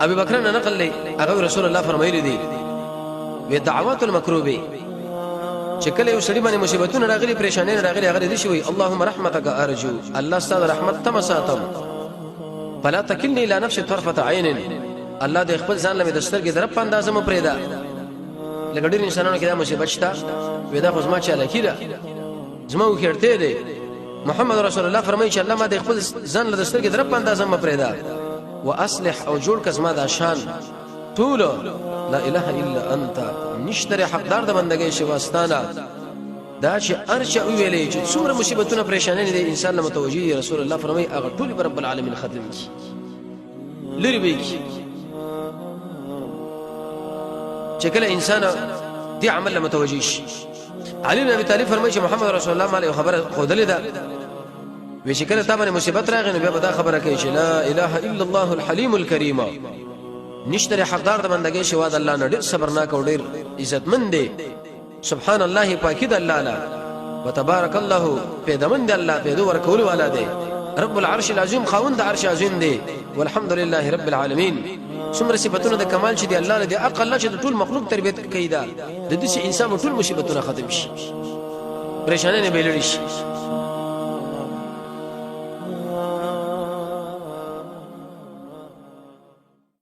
ابي بکر نے نقل لے هغه رسول الله فرمایلی دی وی دعوات المکروبه چې کله یو سړي باندې مصیبتونه راغلي پریشانې راغلي هغه دې شوی اللهم رحمتك ارجو الله ستاسو رحمت تم ساتم فلا تكلني الى نفسي طرفه عين الله دې خپل ځان له دسترګې درپ په اندازه مو پرېدا لکه ډېر انسانانو کې دا مصیبت شته ودا خو زما چاله کیده زما وکړته دي محمد رسول الله فرمایي چې الله ما دې خپل ځان له دسترګې درپ په اندازه مو پرېدا واصلح او جوړ کزما دا شان طول لا اله الا انت نشتري حقدار د بندګۍ شواستانه دا چې ارچا ویلې چې څومره مصیبتونه پریشانې دي انسان له متوجي رسول الله فرمایي هغه ټول رب العالمین ختم کی لری به کی چې کله انسان دې عمل له متوجي شي علي بن ابي طالب فرمایي چې محمد رسول الله علیه خبر خودلې ده وی چې کله تاسو مصیبت راغی نو بیا دا خبره کوي چې لا اله الا الله الحليم الكريم نشتري حقدار د بندګۍ شوا د الله نه ډېر صبرناک او ډېر عزتمن دی سبحان الله پاکی د الله لا وتبارك الله پیدمن د الله پیدا ورکول والا دی رب العرش العظیم خاوند د عرش عظیم دی والحمد لله رب العالمین څومره صفاتونه د کمال چې دی الله له عقل چې ټول مخلوق تربیت کوي دا د دې انسان ټول مصیبتونه ختم شي پریشانې نه بیلړي شي